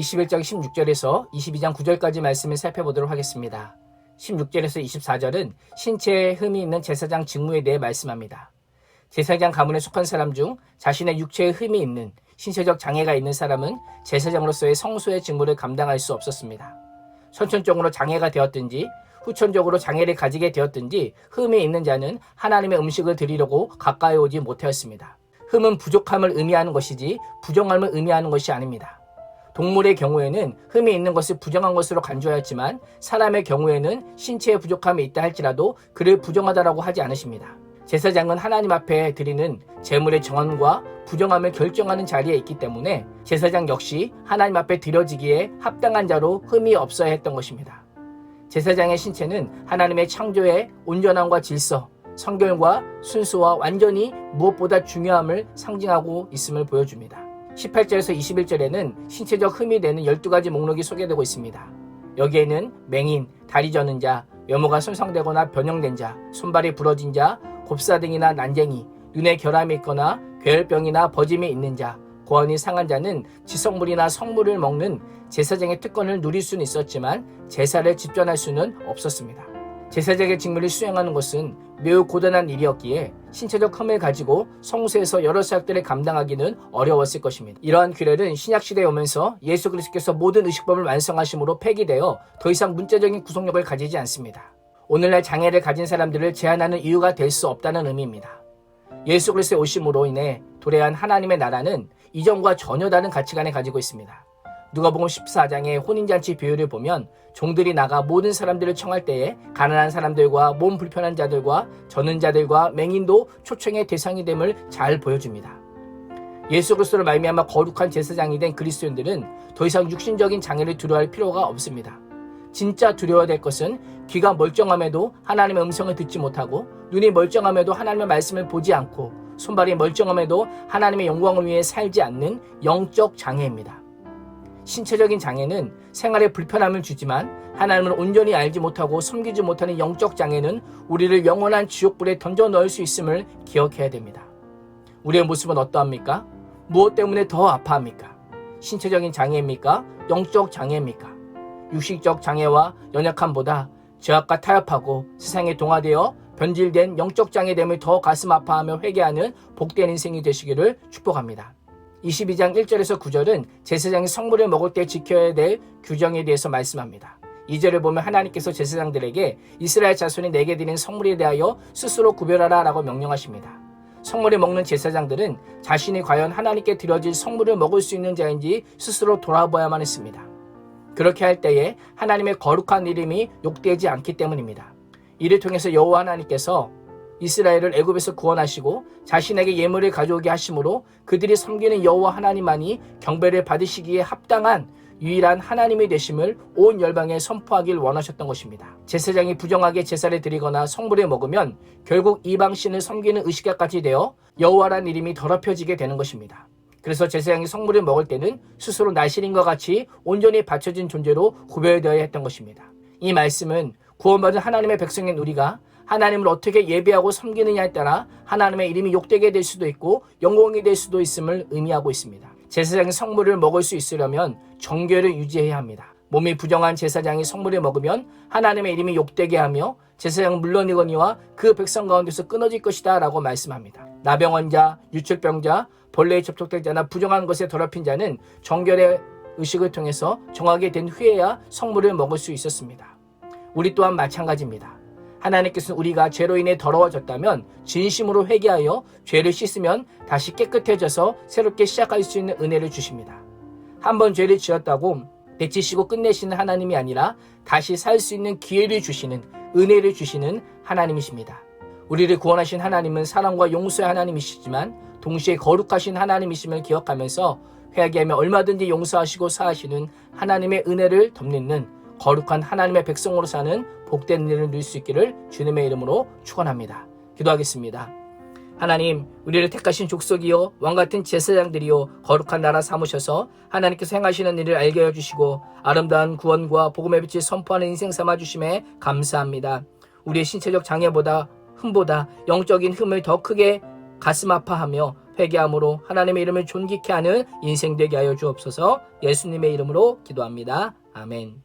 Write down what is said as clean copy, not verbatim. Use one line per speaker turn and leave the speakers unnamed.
21장 16절에서 22장 9절까지 말씀을 살펴보도록 하겠습니다. 16절에서 24절은 신체에 흠이 있는 제사장 직무에 대해 말씀합니다. 제사장 가문에 속한 사람 중 자신의 육체에 흠이 있는 신체적 장애가 있는 사람은 제사장으로서의 성소의 직무를 감당할 수 없었습니다. 선천적으로 장애가 되었든지 후천적으로 장애를 가지게 되었든지 흠이 있는 자는 하나님의 음식을 드리려고 가까이 오지 못하였습니다. 흠은 부족함을 의미하는 것이지 부정함을 의미하는 것이 아닙니다. 동물의 경우에는 흠이 있는 것을 부정한 것으로 간주하였지만 사람의 경우에는 신체에 부족함이 있다 할지라도 그를 부정하다라고 하지 않으십니다. 제사장은 하나님 앞에 드리는 제물의 정언과 부정함을 결정하는 자리에 있기 때문에 제사장 역시 하나님 앞에 드려지기에 합당한 자로 흠이 없어야 했던 것입니다. 제사장의 신체는 하나님의 창조의 온전함과 질서, 성결과 순수와 완전히 무엇보다 중요함을 상징하고 있음을 보여줍니다. 18절에서 21절에는 신체적 흠이 되는 12가지 목록이 소개되고 있습니다. 여기에는 맹인, 다리 저는 자, 외모가 손상되거나 변형된 자, 손발이 부러진 자, 곱사등이나 난쟁이, 눈에 결함이 있거나 괴혈병이나 버짐이 있는 자, 고환이 상한 자는 지성물이나 성물을 먹는 제사장의 특권을 누릴 수는 있었지만 제사를 집전할 수는 없었습니다. 제사장의 직무를 수행하는 것은 매우 고단한 일이었기에 신체적 흠을 가지고 성소에서 여러 사역들을 감당하기는 어려웠을 것입니다. 이러한 규례는 신약시대에 오면서 예수 그리스도께서 모든 의식법을 완성하심으로 폐기되어 더 이상 문자적인 구속력을 가지지 않습니다. 오늘날 장애를 가진 사람들을 제한하는 이유가 될 수 없다는 의미입니다. 예수 그리스도의 오심으로 인해 도래한 하나님의 나라는 이전과 전혀 다른 가치관을 가지고 있습니다. 누가복음 14장의 혼인잔치 비유를 보면 종들이 나가 모든 사람들을 청할 때에 가난한 사람들과 몸 불편한 자들과 저는 자들과 맹인도 초청의 대상이 됨을 잘 보여줍니다. 예수 그리스도를 말미암아 거룩한 제사장이 된 그리스도인들은 더 이상 육신적인 장애를 두려워할 필요가 없습니다. 진짜 두려워야 될 것은 귀가 멀쩡함에도 하나님의 음성을 듣지 못하고 눈이 멀쩡함에도 하나님의 말씀을 보지 않고 손발이 멀쩡함에도 하나님의 영광을 위해 살지 않는 영적 장애입니다. 신체적인 장애는 생활에 불편함을 주지만 하나님을 온전히 알지 못하고 섬기지 못하는 영적 장애는 우리를 영원한 지옥불에 던져 넣을 수 있음을 기억해야 됩니다. 우리의 모습은 어떠합니까? 무엇 때문에 더 아파합니까? 신체적인 장애입니까? 영적 장애입니까? 육식적 장애와 연약함보다 죄악과 타협하고 세상에 동화되어 변질된 영적 장애됨을 더 가슴 아파하며 회개하는 복된 인생이 되시기를 축복합니다. 22장 1절에서 9절은 제사장이 성물을 먹을 때 지켜야 될 규정에 대해서 말씀합니다. 2절을 보면 하나님께서 제사장들에게 이스라엘 자손이 내게 드린 성물에 대하여 스스로 구별하라 라고 명령하십니다. 성물을 먹는 제사장들은 자신이 과연 하나님께 드려질 성물을 먹을 수 있는 자인지 스스로 돌아보아야만 했습니다. 그렇게 할 때에 하나님의 거룩한 이름이 욕되지 않기 때문입니다. 이를 통해서 여호와 하나님께서 이스라엘을 애굽에서 구원하시고 자신에게 예물을 가져오게 하심으로 그들이 섬기는 여호와 하나님만이 경배를 받으시기에 합당한 유일한 하나님이 되심을 온 열방에 선포하길 원하셨던 것입니다. 제사장이 부정하게 제사를 드리거나 성물을 먹으면 결국 이방신을 섬기는 의식까지 되어 여호와라는 이름이 더럽혀지게 되는 것입니다. 그래서 제사장이 성물을 먹을 때는 스스로 나실인과 같이 온전히 바쳐진 존재로 구별되어야 했던 것입니다. 이 말씀은 구원받은 하나님의 백성인 우리가 하나님을 어떻게 예배하고 섬기느냐에 따라 하나님의 이름이 욕되게 될 수도 있고 영광이 될 수도 있음을 의미하고 있습니다. 제사장이 성물을 먹을 수 있으려면 정결을 유지해야 합니다. 몸이 부정한 제사장이 성물을 먹으면 하나님의 이름이 욕되게 하며 제사장은 물론이거니와 그 백성 가운데서 끊어질 것이다 라고 말씀합니다. 나병원자, 유출병자, 벌레에 접촉될 자나 부정한 것에 더럽힌 자는 정결의 의식을 통해서 정하게 된 후에야 성물을 먹을 수 있었습니다. 우리 또한 마찬가지입니다. 하나님께서는 우리가 죄로 인해 더러워졌다면 진심으로 회개하여 죄를 씻으면 다시 깨끗해져서 새롭게 시작할 수 있는 은혜를 주십니다. 한번 죄를 지었다고 내치시고 끝내시는 하나님이 아니라 다시 살 수 있는 기회를 주시는 은혜를 주시는 하나님이십니다. 우리를 구원하신 하나님은 사랑과 용서의 하나님이시지만 동시에 거룩하신 하나님이심을 기억하면서 회개하며 얼마든지 용서하시고 사하시는 하나님의 은혜를 덧입는 거룩한 하나님의 백성으로 사는 복된 일을 누릴 수 있기를 주님의 이름으로 축원합니다. 기도하겠습니다. 하나님, 우리를 택하신 족속이요 왕같은 제사장들이요 거룩한 나라 삼으셔서 하나님께서 행하시는 일을 알게 해주시고 아름다운 구원과 복음의 빛을 선포하는 인생 삼아주심에 감사합니다. 우리의 신체적 장애보다 흠보다 영적인 흠을 더 크게 가슴 아파하며 회개함으로 하나님의 이름을 존귀케 하는 인생 되게 하여 주옵소서. 예수님의 이름으로 기도합니다. 아멘.